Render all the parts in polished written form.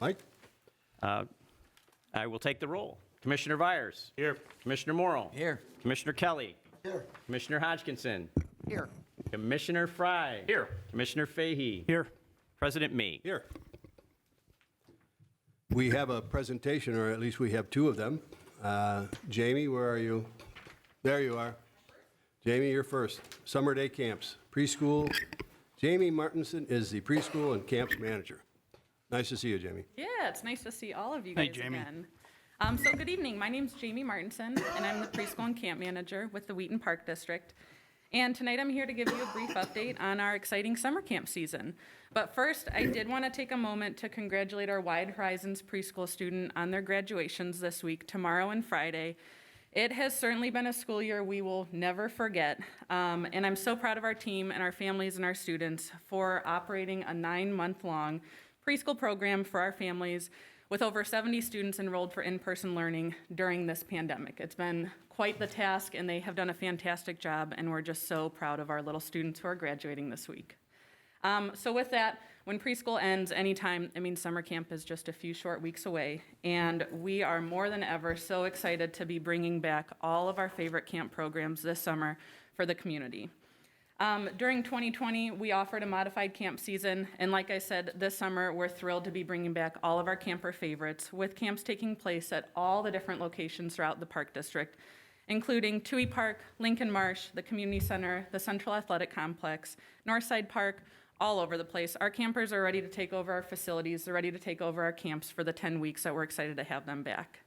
Mike? I will take the roll. Commissioner Vyers. Here. Commissioner Morrill. Here. Commissioner Kelly. Here. Commissioner Hodgkinson. Here. Commissioner Frye. Here. Commissioner Fahey. Here. President Mee. Here. We have a presentation, or at least we have two of them. Jamie, where are you? There you are. Jamie, you're first. Summer day camps, preschool. Jamie Martinson is the preschool and camps manager. Nice to see you, Jamie. Yeah, it's nice to see all of you Hey, guys Jamie. again. So good evening. My name's Jamie Martinson, and I'm the preschool and camp manager with the Wheaton Park District. And tonight I'm here to give you a brief update on our exciting summer camp season. But first, I did want to take a moment to congratulate our Wide Horizons preschool student on their graduations this week, tomorrow and Friday. It has certainly been a school year we will never forget. And I'm so proud of our team and our families and our students for operating a 9-month-long preschool program for our families with over 70 students enrolled for in-person learning during this pandemic. It's been quite the task, and they have done a fantastic job, and we're just so proud of our little students who are graduating this week. So with that, when preschool ends anytime, it means summer camp is just a few short weeks away, and we are more than ever so excited to be bringing back all of our favorite camp programs this summer for the community. During 2020, we offered a modified camp season, and like I said, this summer, we're thrilled to be bringing back all of our camper favorites, with camps taking place at all the different locations throughout the Park District, including Tui Park, Lincoln Marsh, the Community Center, the Central Athletic Complex, Northside Park, all over the place. Our campers are ready to take over our facilities. They're ready to take over our camps for the 10 weeks that we're excited to have them back.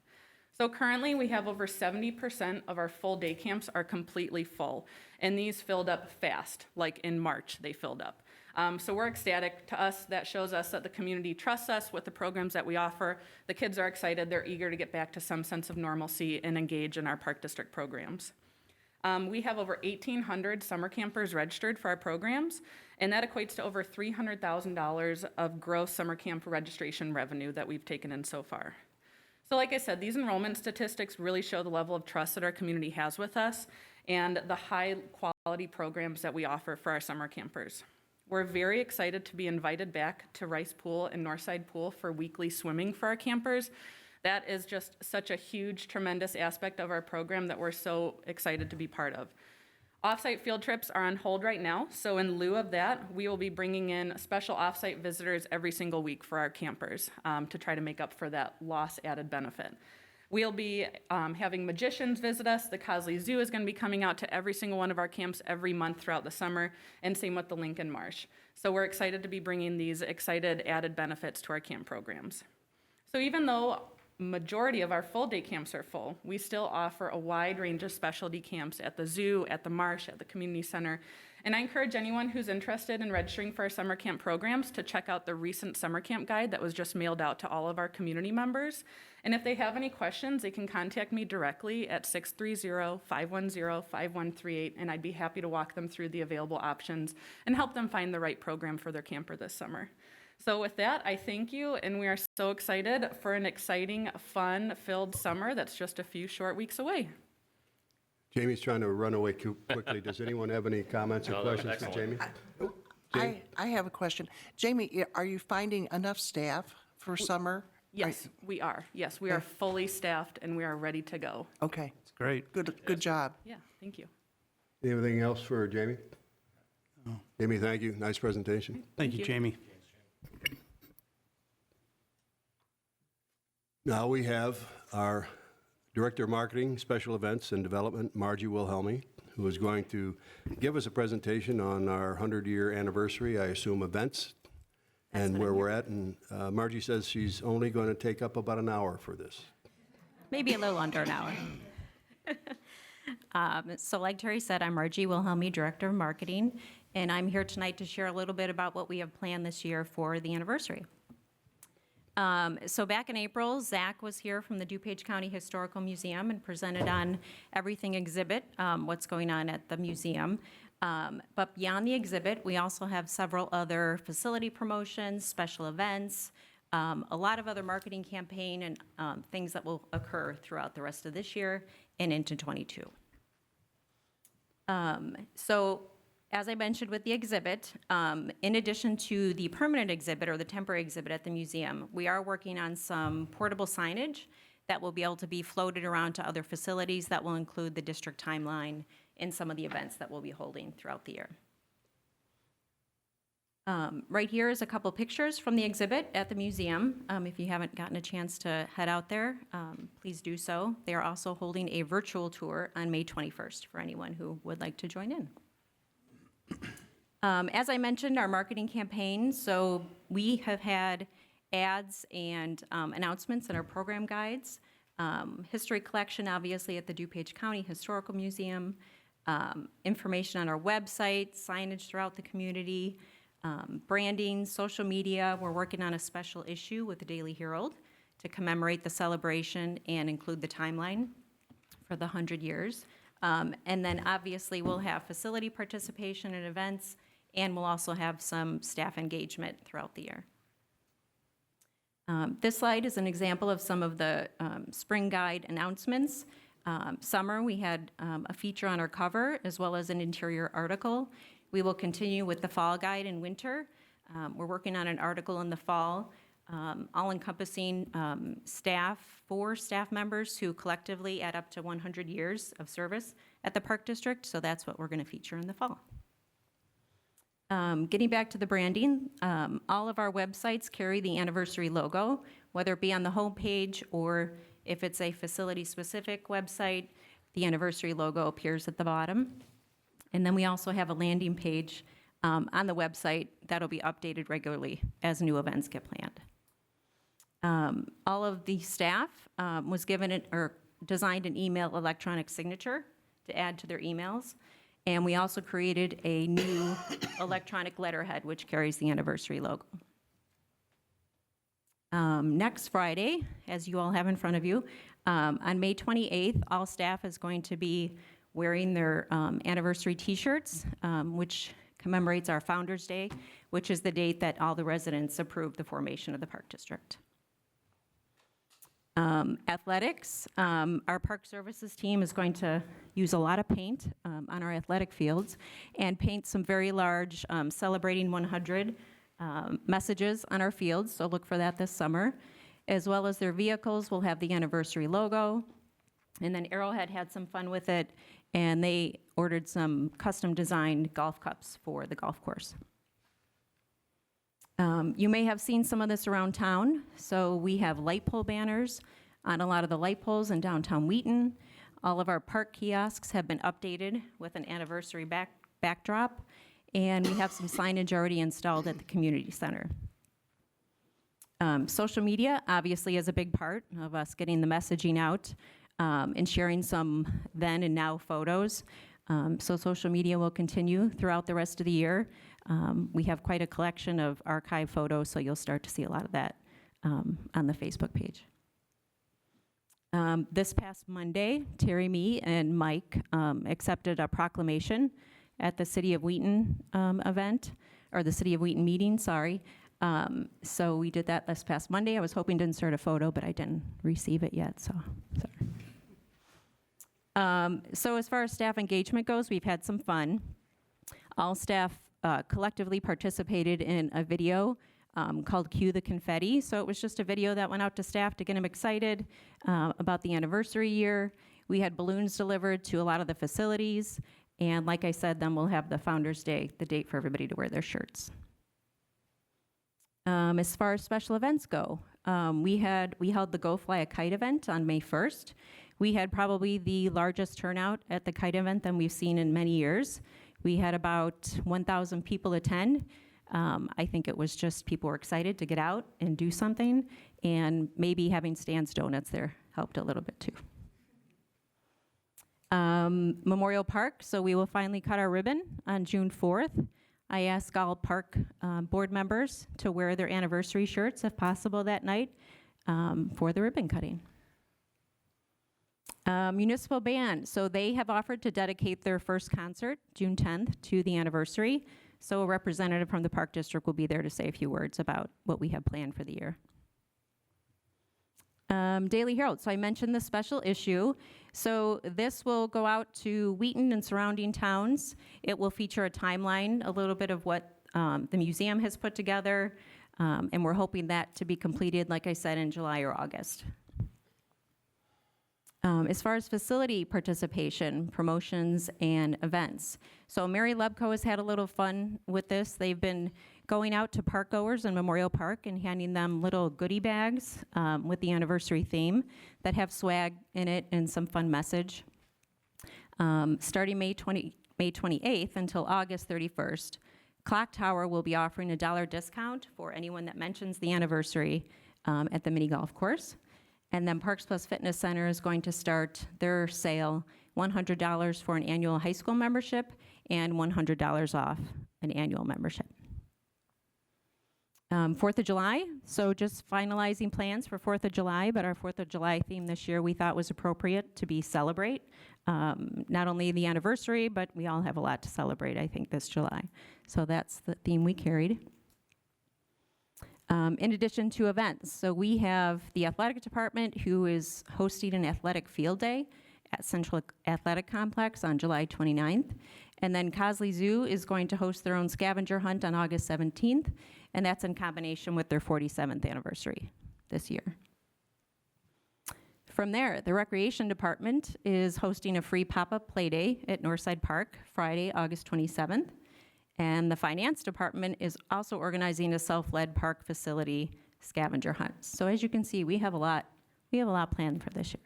So currently, we have over 70% of our full day camps are completely full, and these filled up fast, like in March, they filled up. So we're ecstatic. To us, that shows us that the community trusts us with the programs that we offer. The kids are excited. They're eager to get back to some sense of normalcy and engage in our Park District programs. We have over 1,800 summer campers registered for our programs, and that equates to over $300,000 of gross summer camp registration revenue that we've taken in so far. So like I said, these enrollment statistics really show the level of trust that our community has with us and the high quality programs that we offer for our summer campers. We're very excited to be invited back to Rice Pool and Northside Pool for weekly swimming for our campers. That is just such a huge, tremendous aspect of our program that we're so excited to be part of. Off-site field trips are on hold right now, so in lieu of that, we will be bringing in special off-site visitors every single week for our campers to try to make up for that loss added benefit. We'll be having magicians visit us. The Cosley Zoo is going to be coming out to every single one of our camps every month throughout the summer, and same with the Lincoln Marsh. So we're excited to be bringing these excited added benefits to our camp programs. So even though majority of our full day camps are full, we still offer a wide range of specialty camps at the zoo, at the marsh, at the community center. And I encourage anyone who's interested in registering for our summer camp programs to check out the recent summer camp guide that was just mailed out to all of our community members. And if they have any questions, they can contact me directly at 630-510-5138, and I'd be happy to walk them through the available options and help them find the right program for their camper this summer. So with that, I thank you, and we are so excited for an exciting, fun-filled summer that's just a few short weeks away. Jamie's trying to run away too quickly. Does anyone have any comments or questions for Jamie? Jamie? I have a question. Jamie, are you finding enough staff for summer? Yes, we are. Yes, we are fully staffed, and we are ready to go. Okay, It's great. good job. Yeah, thank you. Anything else for Jamie? Jamie, thank you. Nice presentation. Thank you, Jamie. Now we have our Director of Marketing, Special Events and Development, Margie Wilhelm, who is going to give us a presentation on our 100-year anniversary, I assume, events, and where we're at. And Margie says she's only going to take up about an hour for this. Maybe a little under an hour. So like Terry said, I'm Margie Wilhelm, Director of Marketing, and I'm here tonight to share a little bit about what we have planned this year for the anniversary. So back in April, Zach was here from the DuPage County Historical Museum and presented on everything exhibit, what's going on at the museum. But beyond the exhibit, we also have several other facility promotions, special events, a lot of other marketing campaign and things that will occur throughout the rest of this year and into '22. So As I mentioned with the exhibit, in addition to the permanent exhibit or the temporary exhibit at the museum, we are working on some portable signage that will be able to be floated around to other facilities that will include the district timeline in some of the events that we'll be holding throughout the year. Right here is a couple pictures from the exhibit at the museum. If you haven't gotten a chance to head out there, please do so. They are also holding a virtual tour on May 21st for anyone who would like to join in. As I mentioned, our marketing campaign, so we have had ads and announcements in our program guides, history collection, obviously, at the DuPage County Historical Museum, information on our website, signage throughout the community, branding, social media. We're working on a special issue with the Daily Herald to commemorate the celebration and include the timeline for the 100 years. And then obviously we'll have facility participation in events, and we'll also have some staff engagement throughout the year. This slide is an example of some of the spring guide announcements. Summer, we had a feature on our cover as well as an interior article. We will continue with the fall guide in winter. We're working on an article in the fall, all-encompassing four staff members who collectively add up to 100 years of service at the Park District, so that's what we're going to feature in the fall. Getting back to the branding, all of our websites carry the anniversary logo, whether it be on the homepage or if it's a facility-specific website, the anniversary logo appears at the bottom. And then we also have a landing page on the website that'll be updated regularly as new events get planned. All of the staff was given or designed an email electronic signature to add to their emails. And we also created a new electronic letterhead, which carries the anniversary logo. Next Friday, as you all have in front of you, on May 28th, all staff is going to be wearing their anniversary T-shirts, which commemorates our Founders Day, which is the date that all the residents approved the formation of the Park District. Athletics, our Park Services team is going to use a lot of paint on our athletic fields and paint some very large celebrating 100 messages on our fields, so look for that this summer. As well as their vehicles will have the anniversary logo. And then Arrowhead had some fun with it, and they ordered some custom designed golf cups for the golf course. You may have seen some of this around town. So we have light pole banners on a lot of the light poles in downtown Wheaton. All of our park kiosks have been updated with an anniversary backdrop, and we have some signage already installed at the community center. Social media obviously is a big part of us getting the messaging out and sharing some then and now photos. So social media will continue throughout the rest of the year. We have quite a collection of archive photos, so you'll start to see a lot of that on the Facebook page. This past Monday, Terry, me, and Mike accepted a proclamation at the City of Wheaton event, or the City of Wheaton meeting, sorry. So we did that this past Monday. I was hoping to insert a photo, but I didn't receive it yet, so sorry. So as far as staff engagement goes, we've had some fun. All staff collectively participated in a video called Cue the Confetti. So it was just a video that went out to staff to get them excited about the anniversary year. We had balloons delivered to a lot of the facilities. And like I said, then we'll have the Founders Day, the date for everybody to wear their shirts. As far as special events go, we held the Go Fly a Kite event on May 1st. We had probably the largest turnout at the kite event than we've seen in many years. We had about 1,000 people attend. I think it was just people were excited to get out and do something, and maybe having Stan's Donuts there helped a little bit too. Memorial Park, so we will finally cut our ribbon on June 4th. I asked all park board members to wear their anniversary shirts, if possible, that night for the ribbon cutting. Municipal band, so they have offered to dedicate their first concert, June 10th, to the anniversary. So a representative from the Park District will be there to say a few words about what we have planned for the year. Daily Herald. So I mentioned the special issue. So this will go out to Wheaton and surrounding towns. It will feature a timeline, a little bit of what the museum has put together, and we're hoping that to be completed, like I said, in July or August. As far as facility participation, promotions, and events. So Mary Lebko has had a little fun with this. They've been going out to park goers in Memorial Park and handing them little goodie bags with the anniversary theme that have swag in it and some fun message. Starting May 28th until August 31st, Clock Tower will be offering a $1 discount for anyone that mentions the anniversary at the mini golf course. And then Parks Plus Fitness Center is going to start their sale, $100 for an annual high school membership and $100 off an annual membership. 4th of July, so just finalizing plans for 4th of July, but our 4th of July theme this year we thought was appropriate to be celebrate. Not only the anniversary, but we all have a lot to celebrate, I think, this July. So that's the theme we carried. In addition to events, so we have the athletic department who is hosting an athletic field day at Central Athletic Complex on July 29th. And then Cosley Zoo is going to host their own scavenger hunt on August 17th, and that's in combination with their 47th anniversary this year. From there, the recreation department is hosting a free pop-up play day at Northside Park Friday, August 27th. And the finance department is also organizing a self-led park facility scavenger hunt. So as you can see, we have a lot planned for this year.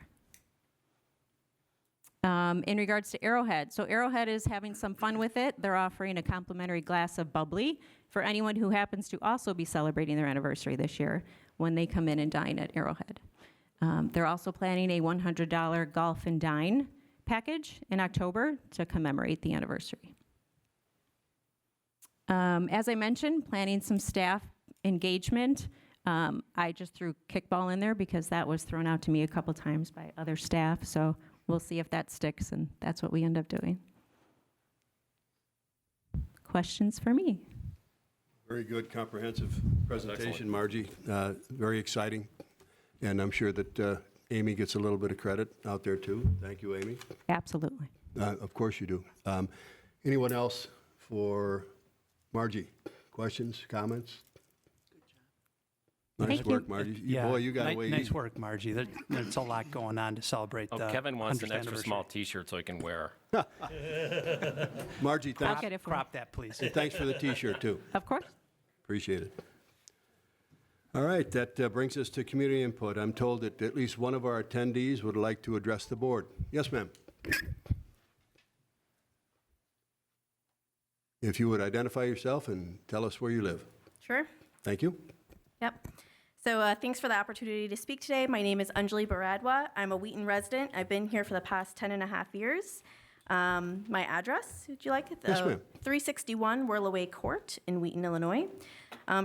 In regards to Arrowhead, so Arrowhead is having some fun with it. They're offering a complimentary glass of bubbly for anyone who happens to also be celebrating their anniversary this year when they come in and dine at Arrowhead. They're also planning a $100 golf and dine package in October to commemorate the anniversary. As I mentioned, planning some staff engagement. I just threw kickball in there because that was thrown out to me a couple times by other staff, so we'll see if that sticks, and that's what we end up doing. Questions for me? Very good, comprehensive presentation, Margie. Very exciting. And I'm sure that Amy gets a little bit of credit out there, too. Thank you, Amy. Absolutely. Of course you do. Anyone else for Margie? Questions, comments? Nice Thank you. work, Margie. Yeah, Boy, you got away nice easy. work, Margie. There's a lot going on to celebrate the Kevin wants an 100th extra small anniversary. T-shirt so he can wear. Margie, I'll thanks, get it for Crop that, please. thanks for the T-shirt, too. Of course. Appreciate it. All right, that brings us to community input. I'm told that at least one of our attendees would like to address the board. Yes, ma'am. If you would identify yourself and tell us where you live. Sure. Thank you. Yep. So thanks for the opportunity to speak today. My name is Anjali Bardwa. I'm a Wheaton resident. I've been here for the past 10 and a half years. My address, would you like it? Yes, ma'am. 361 Whirlaway Court in Wheaton, Illinois.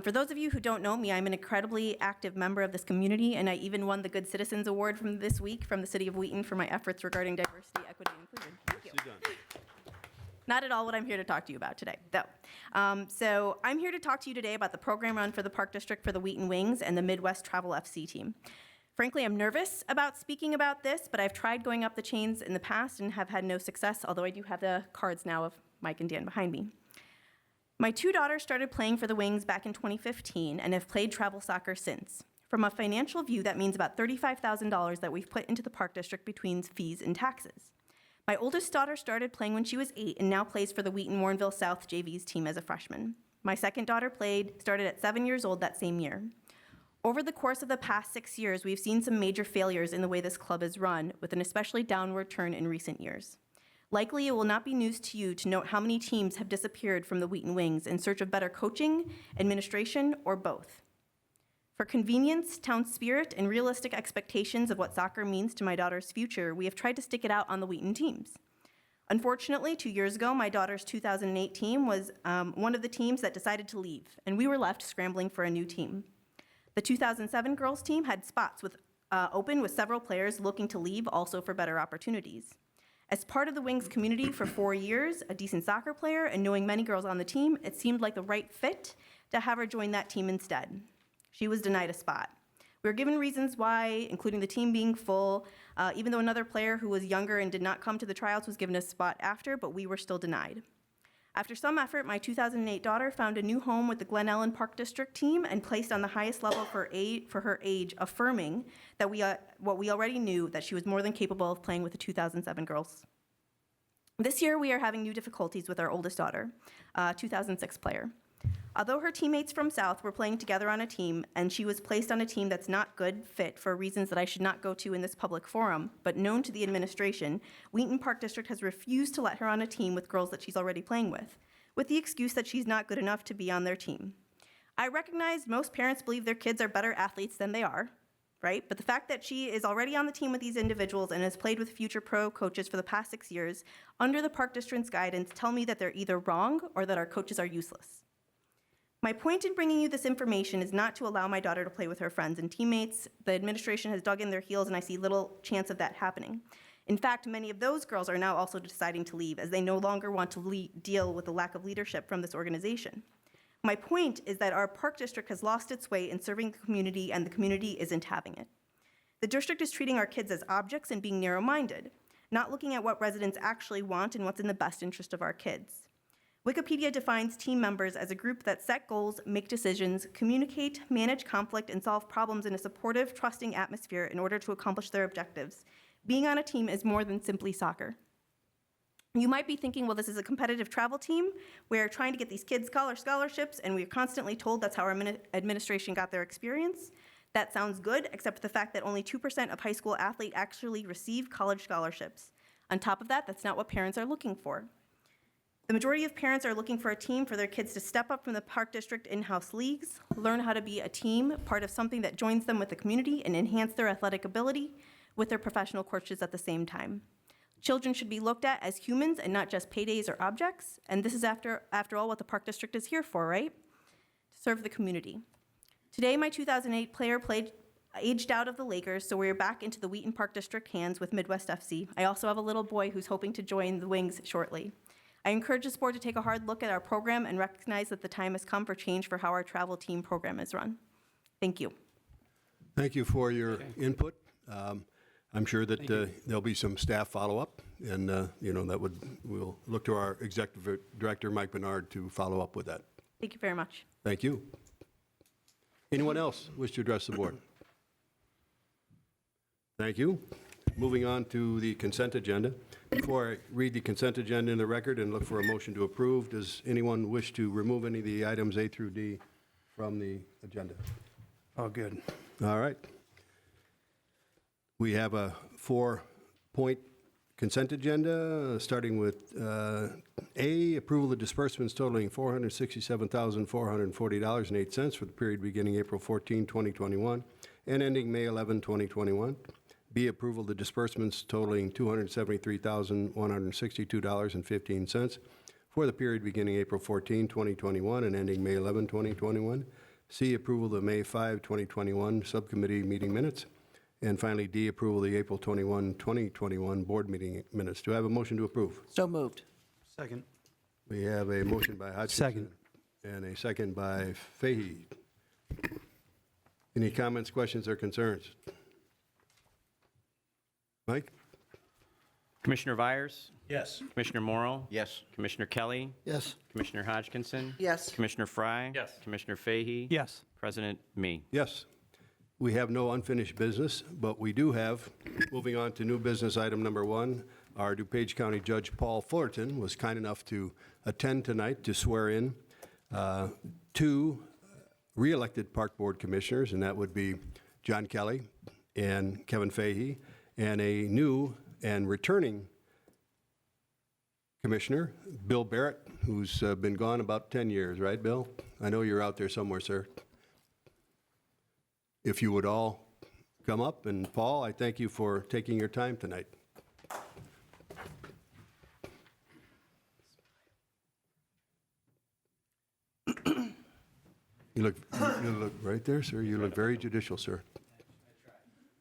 For those of you who don't know me, I'm an incredibly active member of this community, and I even won the Good Citizens Award from this week from the City of Wheaton for my efforts regarding diversity, equity, and inclusion. Thank you. Not at all what I'm here to talk to you about today, though. So I'm here to talk to you today about the program run for the Park District for the Wheaton Wings and the Midwest Travel FC team. Frankly, I'm nervous about speaking about this, but I've tried going up the chains in the past and have had no success, although I do have the cards now of Mike and Dan behind me. My two daughters started playing for the Wings back in 2015 and have played travel soccer since. From a financial view, that means about $35,000 that we've put into the Park District between fees and taxes. My oldest daughter started playing when she was 8 and now plays for the Wheaton Warrenville South JV's team as a freshman. My second daughter started at 7 years old that same year. Over the course of the past 6 years, we've seen some major failures in the way this club is run, with an especially downward turn in recent years. Likely, it will not be news to you to note how many teams have disappeared from the Wheaton Wings in search of better coaching, administration, or both. For convenience, town spirit, and realistic expectations of what soccer means to my daughter's future, we have tried to stick it out on the Wheaton teams. Unfortunately, 2 years ago, my daughter's 2008 team was one of the teams that decided to leave, and we were left scrambling for a new team. The 2007 girls team had spots open with several players looking to leave, also for better opportunities. As part of the Wings community for 4 years, a decent soccer player, and knowing many girls on the team, it seemed like the right fit to have her join that team instead. She was denied a spot. We were given reasons why, including the team being full, even though another player who was younger and did not come to the tryouts was given a spot after, but we were still denied. After some effort, my 2008 daughter found a new home with the Glen Ellen Park District team and placed on the highest level for her age, affirming that what we already knew, that she was more than capable of playing with the 2007 girls. This year, we are having new difficulties with our oldest daughter, 2006 player. Although her teammates from South were playing together on a team, and she was placed on a team that's not good fit for reasons that I should not go to in this public forum, but known to the administration, Wheaton Park District has refused to let her on a team with girls that she's already playing with the excuse that she's not good enough to be on their team. I recognize most parents believe their kids are better athletes than they are, right? But the fact that she is already on the team with these individuals and has played with future pro coaches for the past 6 years, under the Park District's guidance, tell me that they're either wrong or that our coaches are useless. My point in bringing you this information is not to allow my daughter to play with her friends and teammates. The administration has dug in their heels, and I see little chance of that happening. In fact, many of those girls are now also deciding to leave, as they no longer want to deal with the lack of leadership from this organization. My point is that our park district has lost its way in serving the community, and the community isn't having it. The district is treating our kids as objects and being narrow-minded, not looking at what residents actually want and what's in the best interest of our kids. Wikipedia defines team members as a group that set goals, make decisions, communicate, manage conflict, and solve problems in a supportive, trusting atmosphere in order to accomplish their objectives. Being on a team is more than simply soccer. You might be thinking, well, this is a competitive travel team. We're trying to get these kids scholarships, and we're constantly told that's how our administration got their experience. That sounds good, except for the fact that only 2% of high school athletes actually receive college scholarships. On top of that, that's not what parents are looking for. The majority of parents are looking for a team for their kids to step up from the Park District in-house leagues, learn how to be a team, part of something that joins them with the community, and enhance their athletic ability with their professional coaches at the same time. Children should be looked at as humans and not just paydays or objects, and this is after all what the Park District is here for, right? To serve the community. Today, my 2008 player aged out of the Lakers, so we're back into the Wheaton Park District hands with Midwest FC. I also have a little boy who's hoping to join the Wings shortly. I encourage this board to take a hard look at our program and recognize that the time has come for change for how our travel team program is run. Thank you. Thank you for your input. I'm sure that there'll be some staff follow-up, and we'll look to our executive director, Mike Bernard, to follow up with that. Thank you very much. Thank you. Anyone else wish to address the board? Thank you. Moving on to the consent agenda. Before I read the consent agenda in the record and look for a motion to approve, does anyone wish to remove any of the items A through D from the agenda? Oh, good. All right. We have a 4-point consent agenda, starting with A, approval of disbursements totaling $467,440.08 for the period beginning April 14, 2021, and ending May 11, 2021. B, approval of the disbursements totaling $273,162.15 for the period beginning April 14, 2021, and ending May 11, 2021. C, approval of the May 5, 2021 subcommittee meeting minutes. And finally, D, approval of the April 21, 2021 board meeting minutes. Do I have a motion to approve? So moved. Second. We have a motion by Hodgkinson. Second. And a second by Fahey. Any comments, questions, or concerns? Mike? Commissioner Vyers? Yes. Commissioner Morrow? Yes. Commissioner Kelly? Yes. Commissioner Hodgkinson? Yes. Commissioner Frye? Yes. Commissioner Fahey? Yes. President Me. Yes. We have no unfinished business, but we do have, moving on to new business item number 1, our DuPage County Judge Paul Fullerton was kind enough to attend tonight to swear in 2 re-elected Park Board Commissioners, and that would be John Kelly and Kevin Fahey, and a new and returning Commissioner, Bill Barrett, who's been gone about 10 years, right, Bill? I know you're out there somewhere, sir. If you would all come up, and Paul, I thank you for taking your time tonight. You look right there, sir. You look very judicial, sir.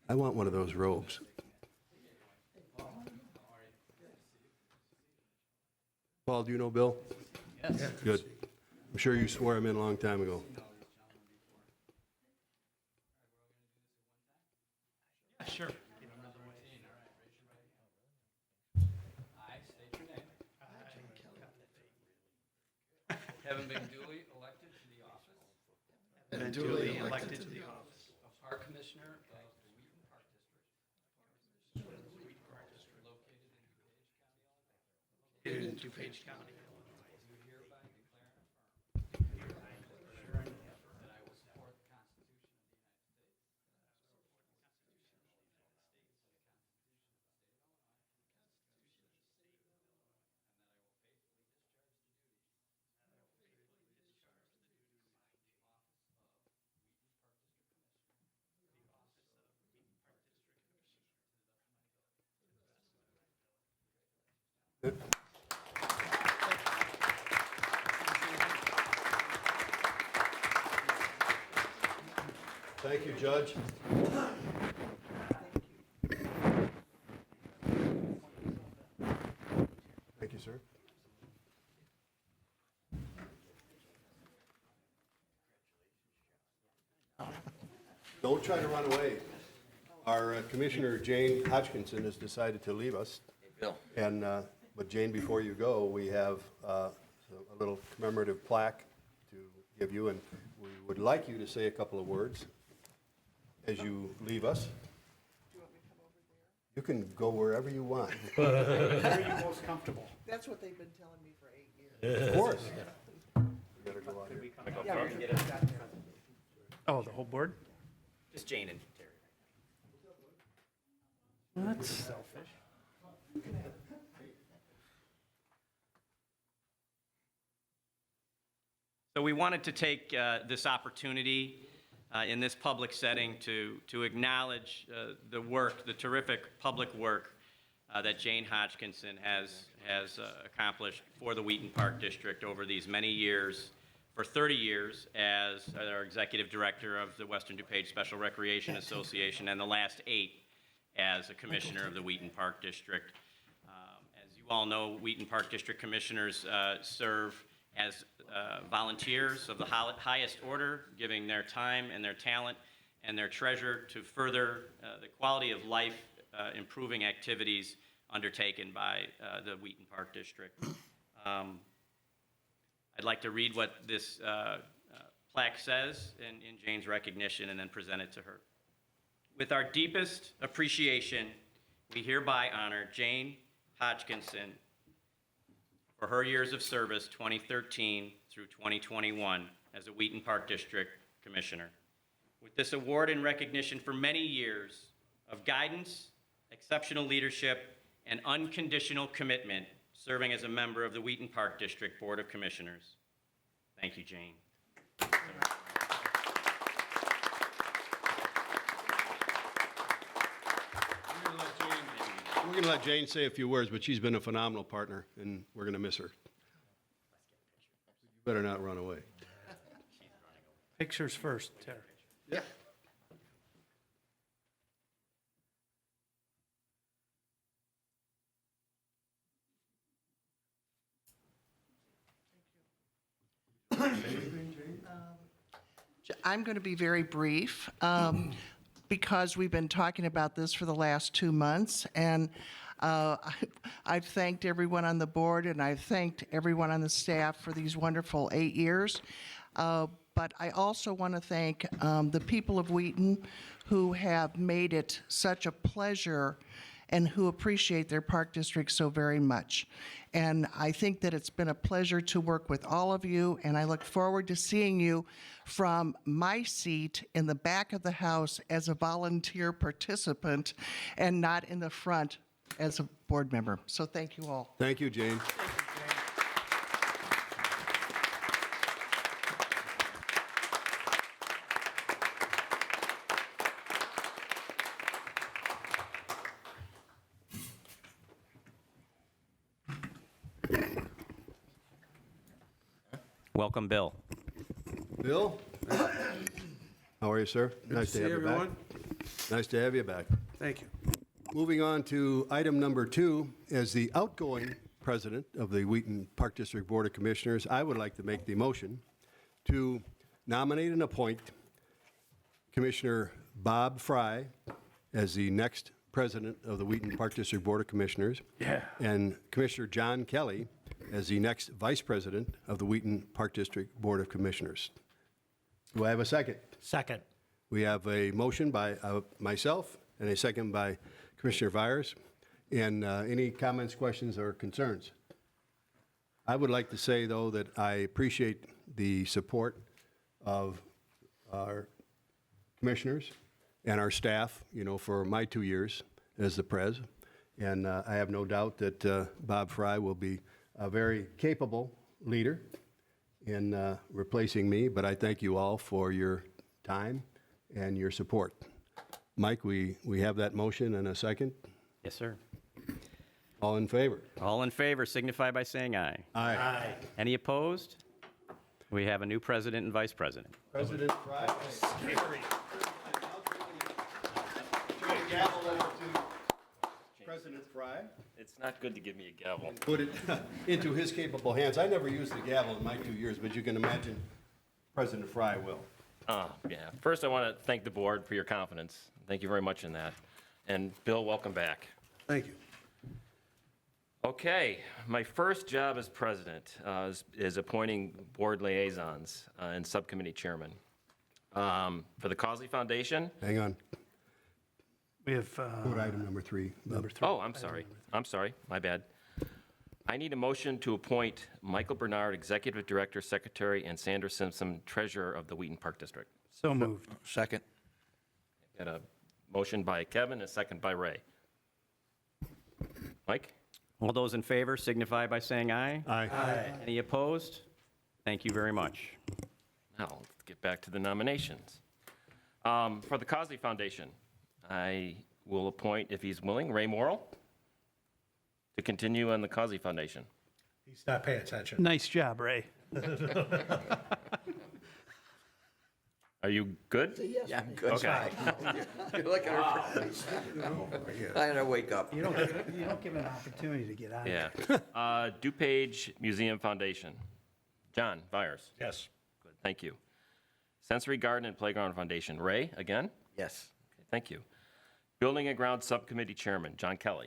I want one of those robes. Paul, do you know Bill? Yes. Good. I'm sure you swore him in a long time ago. Sure. I state your name. Having been duly elected to the office And duly elected to the office of Park Commissioner of the Wheaton Park District, located in DuPage County, Illinois, do hereby declare and affirm that I will support the Constitution of the United States Thank you, Judge. Thank you, sir. Don't try to run away. Our Commissioner Jane Hodgkinson has decided to leave us. And, but Jane, before you go, we have a little commemorative plaque to give you, and we would like you to say a couple of words as you leave us. You can go wherever you want. Where are you most comfortable? That's what they've been telling me for 8 years. Of course. You better go out here. Oh, the whole board? Just Jane and Terry. That's selfish. So we wanted to take this opportunity in this public setting to acknowledge the work, the terrific public work that Jane Hodgkinson has accomplished for the Wheaton Park District over these many years, for 30 years as our executive director of the Western DuPage Special Recreation Association, and the last 8 as a commissioner of the Wheaton Park District. As you all know, Wheaton Park District commissioners serve as volunteers of the highest order, giving their time and their talent and their treasure to further the quality of life improving activities undertaken by the Wheaton Park District. I'd like to read what this plaque says in Jane's recognition and then present it to her. With our deepest appreciation, we hereby honor Jane Hodgkinson for her years of service, 2013 through 2021, as a Wheaton Park District Commissioner. With this award in recognition for many years of guidance, exceptional leadership, and unconditional commitment serving as a member of the Wheaton Park District Board of Commissioners. Thank you, Jane. We're going to let Jane say a few words, but she's been a phenomenal partner, and we're going to miss her. You better not run away. Pictures first, Terry. Yeah. I'm going to be very brief because we've been talking about this for the last 2 months, and I've thanked everyone on the board and I've thanked everyone on the staff for these wonderful 8 years. But I also want to thank the people of Wheaton who have made it such a pleasure and who appreciate their park district so very much. And I think that it's been a pleasure to work with all of you, and I look forward to seeing you from my seat in the back of the house as a volunteer participant and not in the front as a board member. So thank you all. Thank you, Jane. Welcome, Bill. Bill? How are you, sir? Nice to have you back. Nice to have you back. Thank you. Moving on to item number 2, as the outgoing president of the Wheaton Park District Board of Commissioners, I would like to make the motion to nominate and appoint Commissioner Bob Frye as the next president of the Wheaton Park District Board of Commissioners. Yeah. And Commissioner John Kelly as the next vice president of the Wheaton Park District Board of Commissioners. Do I have a second? Second. We have a motion by myself and a second by Commissioner Vyers. And any comments, questions, or concerns? I would like to say, though, that I appreciate the support of our commissioners and our staff, for my 2 years as the pres. And I have no doubt that Bob Frye will be a very capable leader in replacing me, but I thank you all for your time and your support. Mike, we have that motion and a second. Yes, sir. All in favor? All in favor signify by saying aye. Aye. Any opposed? We have a new president and vice president. President Frye. Scary. Gavel over to President Frye. It's not good to give me a gavel. Put it into his capable hands. I never used the gavel in my 2 years, but you can imagine President Frye will. Yeah. First, I want to thank the board for your confidence. Thank you very much in that. And Bill, welcome back. Thank you. Okay, my first job as president is appointing board liaisons and subcommittee chairman. For the Causey Foundation, Hang on. We have, Vote item number 3. number 3. oh, I'm sorry, my bad. I need a motion to appoint Michael Bernard, Executive Director, Secretary, and Sandra Simpson, Treasurer of the Wheaton Park District. So moved. Second. Got a motion by Kevin, a second by Ray. Mike? All those in favor signify by saying aye. Aye. Any opposed? Thank you very much. Now, let's get back to the nominations. For the Causey Foundation, I will appoint, if he's willing, Ray Morrill to continue on the Causey Foundation. He's not paying attention. Nice job, Ray. Are you good? Yeah, I'm good. Okay. Look at her. I had to wake up. You don't give an opportunity to get out. Yeah. DuPage Museum Foundation, John Vyers. Yes. Good, thank you. Sensory Garden and Playground Foundation, Ray, again? Yes. Okay, thank you. Building and Grounds Subcommittee Chairman, John Kelly.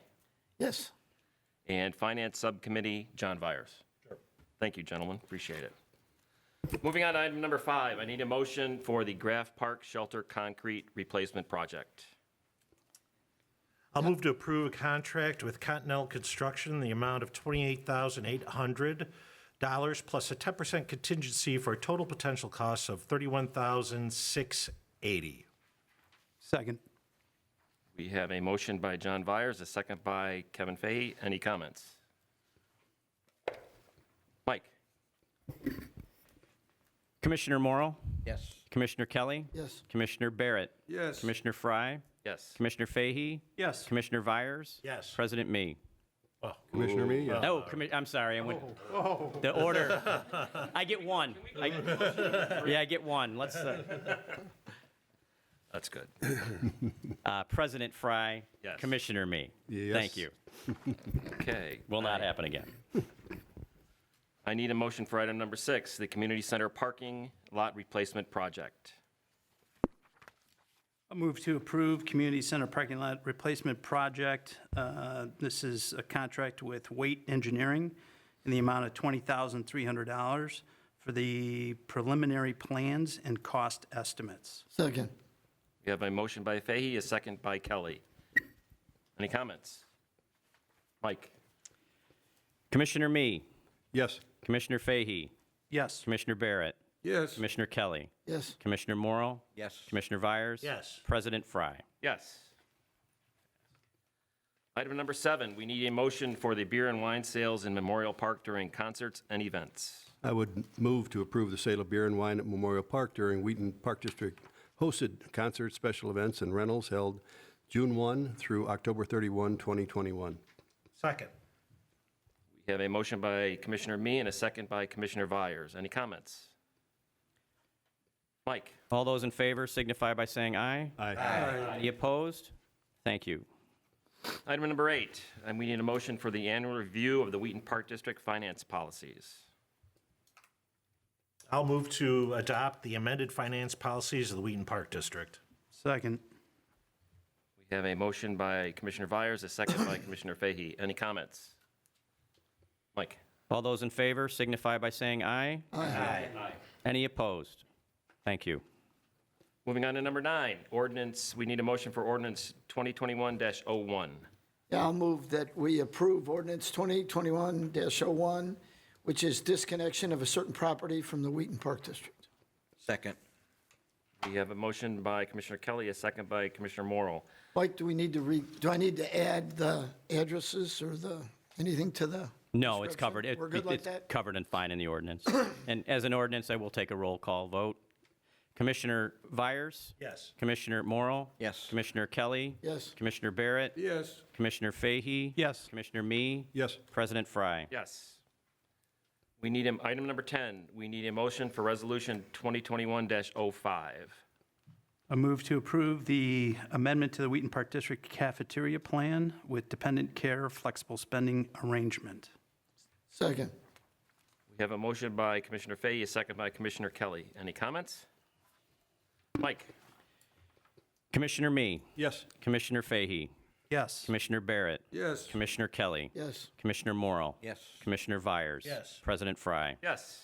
Yes. And Finance Subcommittee, John Vyers. Sure. Thank you, gentlemen, appreciate it. Moving on to item number 5, I need a motion for the Graff Park Shelter Concrete Replacement Project. I'll move to approve a contract with Continental Construction in the amount of $28,800 plus a 10% contingency for a total potential cost of $31,680. Second. We have a motion by John Vyers, a second by Kevin Fahey. Any comments? Mike? Commissioner Morrill? Yes. Commissioner Kelly? Yes. Commissioner Barrett? Yes. Commissioner Frye? Yes. Commissioner Fahey? Yes. Commissioner Vyers? Yes. President Me? Oh, Commissioner Me? Yes. No, I'm sorry, I went, the order. I get one. Yeah, I get one. Let's, that's good. President Frye? Yes. Commissioner Me? Yes. Thank you. Okay. Will not happen again. I need a motion for item number 6, the Community Center Parking Lot Replacement Project. I move to approve Community Center Parking Lot Replacement Project. This is a contract with Wheaton Engineering in the amount of $20,300 for the preliminary plans and cost estimates. Second. We have a motion by Fahey, a second by Kelly. Any comments? Mike? Commissioner Me? Yes. Commissioner Fahey? Yes. Commissioner Barrett? Yes. Commissioner Kelly? Yes. Commissioner Morrill? Yes. Commissioner Vyers? Yes. President Frye? Yes. Item number 7, we need a motion for the beer and wine sales in Memorial Park during concerts and events. I would move to approve the sale of beer and wine at Memorial Park during Wheaton Park District hosted concerts, special events, and rentals held June 1 through October 31, 2021. second. We have a motion by Commissioner Me and a second by Commissioner Vyers. Any comments? Mike? All those in favor signify by saying aye. Aye. Any opposed? Thank you. Item number 8, and we need a motion for the annual review of the Wheaton Park District finance policies. I'll move to adopt the amended finance policies of the Wheaton Park District. Second. We We have a motion by Commissioner Vyers, a second by Commissioner Fahey. Any comments? Mike? All those in favor signify by saying aye. Aye. Any opposed? Thank you. Moving on to number 9, ordinance, we need a motion for ordinance 2021-01. Yeah, I'll move that we approve ordinance 2021-01, which is disconnection of a certain property from the Wheaton Park District. Second. We have a motion by Commissioner Kelly, a second by Commissioner Morrill. Mike, do I need to add the addresses or anything to the? No, it's covered. We're good like It's that? covered and fine in the ordinance. And as an ordinance, I will take a roll call vote. Commissioner Vyers? Yes. Commissioner Morrill? Yes. Commissioner Kelly? Yes. Commissioner Barrett? Yes. Commissioner Fahey? Yes. Commissioner Me? Yes. President Frye? Yes. We need, item number 10, we need a motion for resolution 2021-05. I move to approve the amendment to the Wheaton Park District cafeteria plan with dependent care flexible spending arrangement. Second. We have a motion by Commissioner Fahey, a second by Commissioner Kelly. Any comments? Mike? Commissioner Me? Yes. Commissioner Fahey? Yes. Commissioner Barrett? Yes. Commissioner Kelly? Yes. Commissioner Morrill? Yes. Commissioner Vyers? Yes. President Frye? Yes.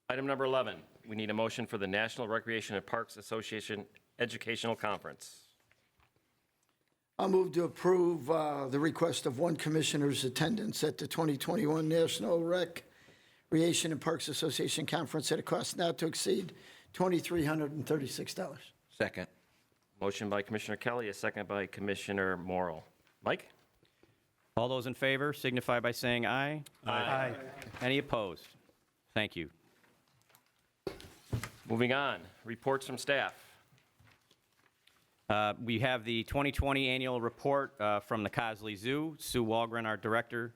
Item number 11, we need a motion for the National Recreation and Parks Association Educational Conference. I'll move to approve the request of one commissioner's attendance at the 2021 National Recreation and Parks Association Conference at a cost not to exceed $2,336. Second. Motion by Commissioner Kelly, a second by Commissioner Morrill. Mike? All those in favor signify by saying aye. Aye. Any opposed? Thank you. Moving on, reports from staff. We have the 2020 annual report from the Cosley Zoo. Sue Walgren, our director,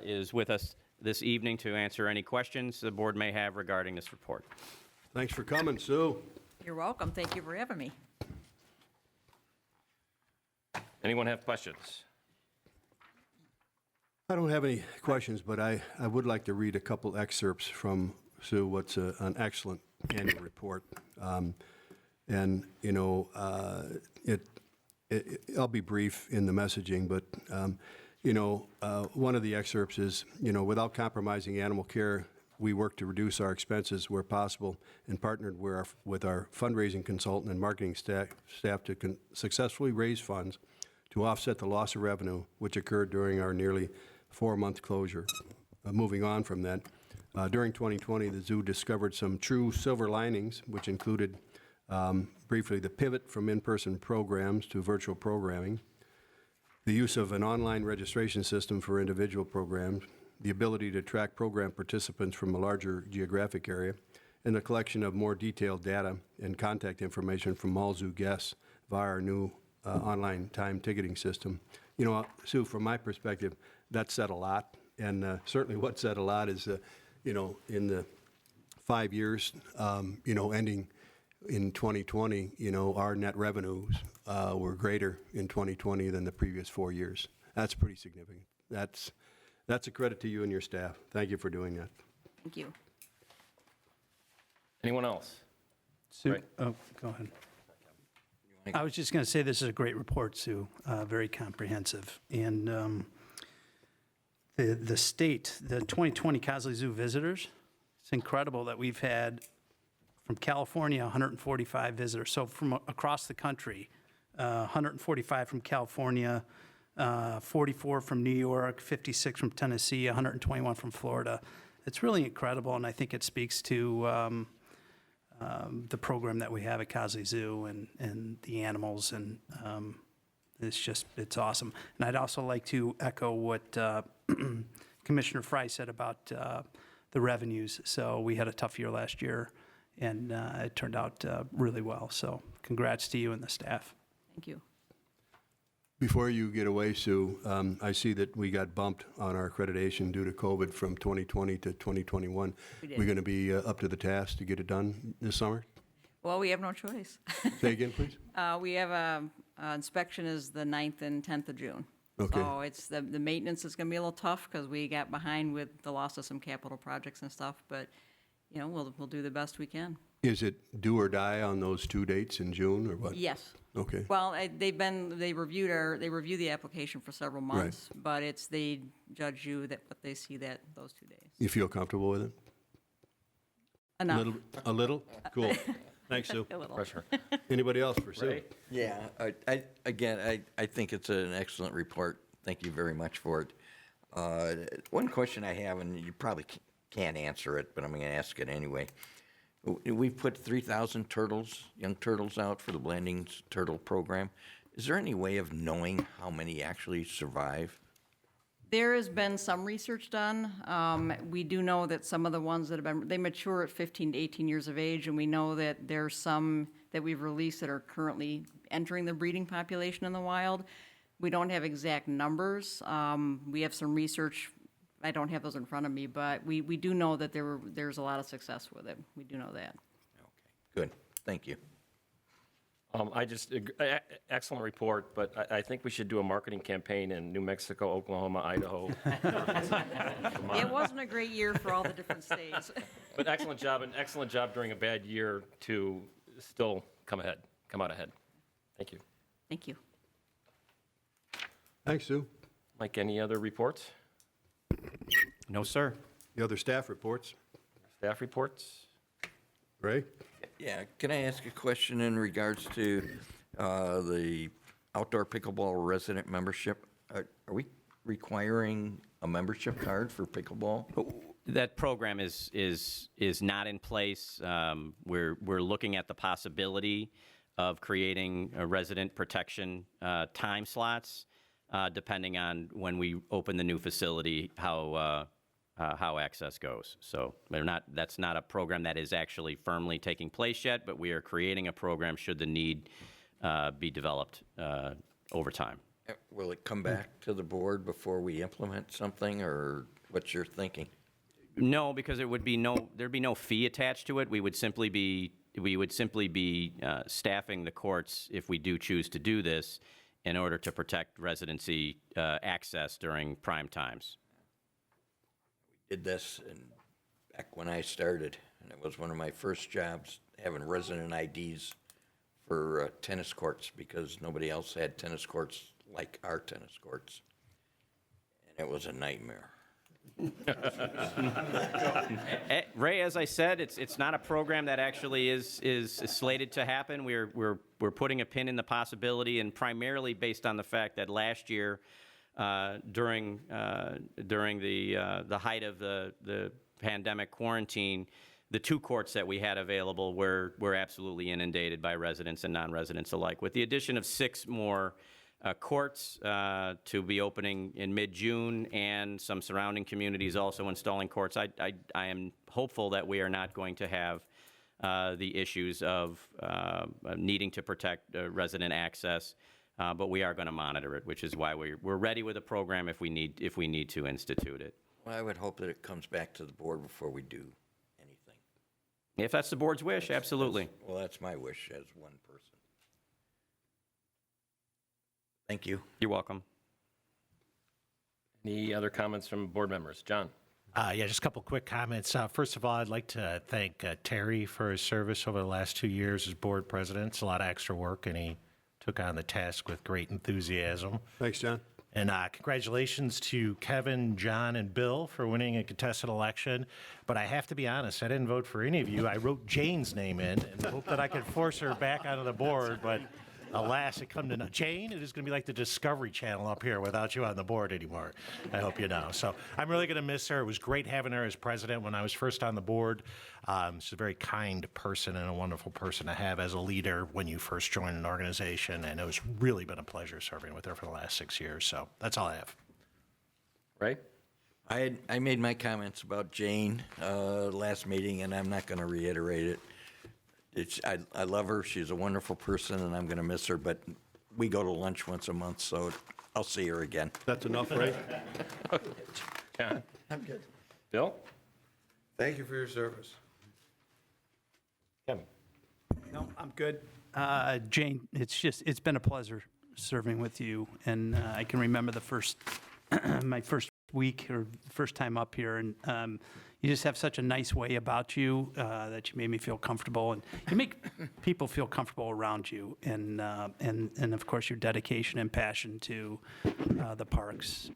is with us this evening to answer any questions the board may have regarding this report. Thanks for coming, Sue. You're welcome. Thank you for having me. Anyone have questions? I don't have any questions, but I would like to read a couple excerpts from Sue, what's an excellent annual report. And, you know, I'll be brief in the messaging, but, you know, one of the excerpts is, you know, without compromising animal care, we work to reduce our expenses where possible and partnered with our fundraising consultant and marketing staff to successfully raise funds to offset the loss of revenue which occurred during our nearly 4-month closure. Moving on from that, during 2020, the zoo discovered some true silver linings, which included briefly the pivot from in-person programs to virtual programming, the use of an online registration system for individual programs, the ability to track program participants from a larger geographic area, and the collection of more detailed data and contact information from all zoo guests via our new online time ticketing system. You know, Sue, from my perspective, that said a lot, and certainly what said a lot is, you know, in the 5 years, you know, ending in 2020, you know, our net revenues were greater in 2020 than the previous 4 years. That's pretty significant. That's a credit to you and your staff. Thank you for doing that. Thank you. Anyone else? Sue, Right. oh, go ahead. I was just going to say this is a great report, Sue, very comprehensive. And the state, the 2020 Cosley Zoo visitors, it's incredible that we've had from California 145 visitors. So from across the country, 145 from California, 44 from New York, 56 from Tennessee, 121 from Florida. It's really incredible, and I think it speaks to the program that we have at Cosley Zoo and the animals, and it's awesome. And I'd also like to echo what Commissioner Frye said about the revenues. So we had a tough year last year, and it turned out really well. So congrats to you and the staff. Thank you. Before you get away, Sue, I see that we got bumped on our accreditation due to COVID from 2020 to 2021. We did. We're going to be up to the task to get it done this summer? Well, we have no choice. Say again, please? We have inspection is the 9th and 10th of June. Okay. So it's the maintenance is going to be a little tough because we got behind with the loss of some capital projects and stuff. But, you know, we'll do the best we can. Is it do or die on those 2 dates in June, or what? Yes. Okay. Well, they review the application for several months, but they judge you that what they see those 2 days. You feel comfortable with it? Enough. A little? Cool. Thanks, Sue. A little. Pressure. Anybody else for Sue? Ray? Yeah, I think it's an excellent report. Thank you very much for it. One question I have, and you probably can't answer it, but I'm going to ask it anyway. We've put 3,000 turtles, young turtles out for the Blandings Turtle Program. Is there any way of knowing how many actually survive? There has been some research done. We do know that some of the ones that they mature at 15 to 18 years of age, and we know that there's some that we've released that are currently entering the breeding population in the wild. We don't have exact numbers. We have some research. I don't have those in front of me, but we do know that there's a lot of success with it. We do know that. Okay, good. Thank you. Excellent report, but I think we should do a marketing campaign in New Mexico, Oklahoma, Idaho. It wasn't a great year for all the different states. But excellent job during a bad year to still come out ahead. Thank you. Thank you. Thanks, Sue. Mike, any other reports? No, sir. The other staff reports? Staff reports? Ray? Yeah, can I ask a question in regards to the outdoor pickleball resident membership? Are we requiring a membership card for pickleball? That program is not in place. We're looking at the possibility of creating a resident protection time slots, depending on when we open the new facility, how access goes. So that's not a program that is actually firmly taking place yet, but we are creating a program should the need be developed over time. Will it come back to the board before we implement something, or what's your thinking? No, because there'd be no fee attached to it. We would simply be staffing the courts if we do choose to do this in order to protect residency access during prime times. Did this back when I started, and it was one of my first jobs, having resident IDs for tennis courts, because nobody else had tennis courts like our tennis courts. And it was a nightmare. Ray, as I said, it's not a program that actually is slated to happen. We're putting a pin in the possibility, and primarily based on the fact that last year, during the height of the pandemic quarantine, the 2 courts that we had available were absolutely inundated by residents and non-residents alike. With the addition of 6 more courts to be opening in mid-June, and some surrounding communities also installing courts, I am hopeful that we are not going to have the issues of needing to protect resident access. But we are going to monitor it, which is why we're ready with a program if we need to institute it. Well, I would hope that it comes back to the board before we do anything. If that's the board's wish, absolutely. Well, that's my wish as one person. Thank you. You're welcome. Any other comments from board members? John? Yeah, just a couple quick comments. First of all, I'd like to thank Terry for his service over the last 2 years as board president. It's a lot of extra work, and he took on the task with great enthusiasm. Thanks, John. And congratulations to Kevin, John, and Bill for winning a contested election. But I have to be honest, I didn't vote for any of you. I wrote Jane's name in and hoped that I could force her back onto the board. But alas, it come to no. Jane, it is going to be like the Discovery Channel up here without you on the board anymore. I hope you know. So I'm really going to miss her. It was great having her as president when I was first on the board. She's a very kind person and a wonderful person to have as a leader when you first join an organization. And it's really been a pleasure serving with her for the last 6 years. So that's all I have. Ray? I made my comments about Jane last meeting, and I'm not going to reiterate it. I love her. She's a wonderful person, and I'm going to miss her. But we go to lunch once a month, so I'll see her again. That's enough, Ray? John? I'm good. Bill? Thank you for your service. Kevin? No, I'm good. Jane, it's been a pleasure serving with you, and I can remember my first week or first time up here, and you just have such a nice way about you that you made me feel comfortable, and you make people feel comfortable around you, and of course your dedication and passion to the parks.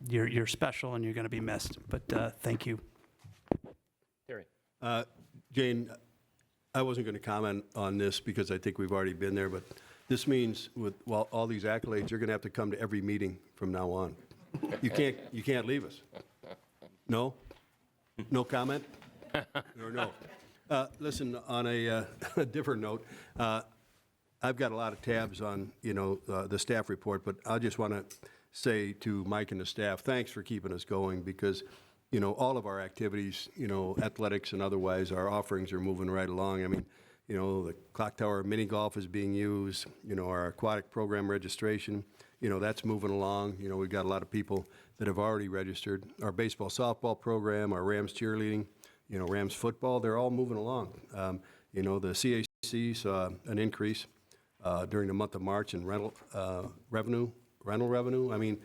You're special, and you're going to be missed. But thank you. Terry? Jane, I wasn't going to comment on this because I think we've already been there, but this means with all these accolades, you're going to have to come to every meeting from now on. You can't leave us. No? No comment? Or no? Listen, on a different note, I've got a lot of tabs on, the staff report, but I just want to say to Mike and the staff, thanks for keeping us going because, all of our activities, athletics and otherwise, our offerings are moving right along. I mean, the clock tower mini golf is being used, our aquatic program registration, that's moving along. We've got a lot of people that have already registered. Our baseball, softball program, our Rams cheerleading, Rams football, they're all moving along. The CAC saw an increase during the month of March in rental revenue. I mean,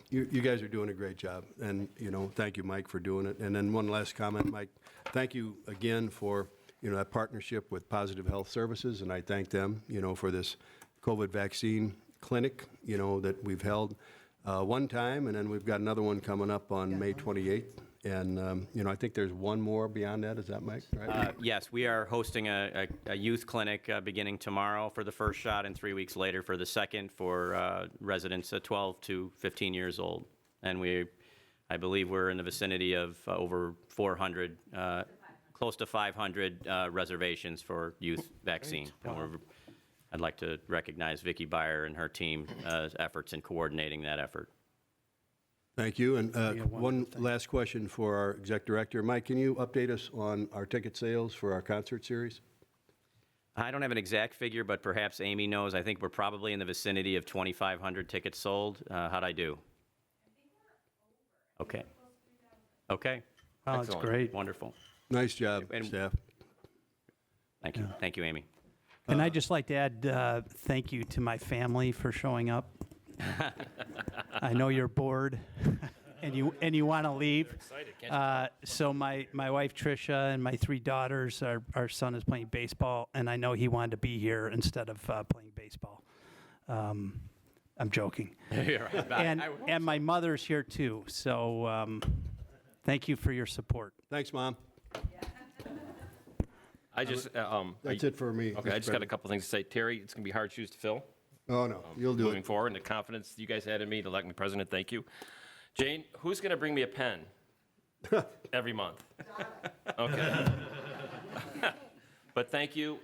you guys are doing a great job, and, thank you, Mike, for doing it. And then one last comment, Mike, thank you again for, that partnership with Positive Health Services, and I thank them, for this COVID vaccine clinic, that we've held one time, and then we've got another one coming up on May 28th. And, I think there's one more beyond that. Is that, Mike? Right? Yes, we are hosting a youth clinic beginning tomorrow for the first shot and 3 weeks later for the second for residents 12 to 15 years old. And I believe we're in the vicinity of over 400, close to 500 reservations for youth vaccine. And I'd like to recognize Vicki Byer and her team's efforts in coordinating that effort. Thank you. And one last question for our exec director. Mike, can you update us on our ticket sales for our concert series? I don't have an exact figure, but perhaps Amy knows. I think we're probably in the vicinity of 2,500 tickets sold. How'd I do? Okay. Okay. Wow, that's great. Wonderful. Nice job, staff. Thank you. Thank you, Amy. And I'd just like to add thank you to my family for showing up. I know you're bored and you want to leave. So my wife Tricia and my 3 daughters, our son is playing baseball, and I know he wanted to be here instead of playing baseball. I'm joking. You're right. And my mother's here too. So thank you for your support. Thanks, Mom. I just, That's it for me. okay, I just got a couple things to say. Terry, it's going to be hard shoes to fill. Oh, no, you'll do Moving it. forward, and the confidence you guys had in me to elect me president, thank you. Jane, who's going to bring me a pen every month? Okay. But thank you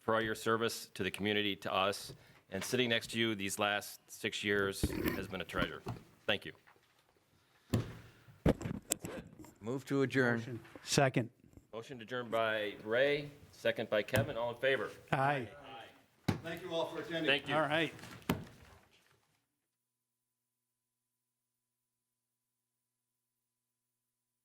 for all your service to the community, to us, and sitting next to you these last 6 years has been a treasure. Thank you. Move to adjourn. Second. Motion adjourned by Ray, second by Kevin. All in favor? Aye. Thank you all for attending. Thank you. All right.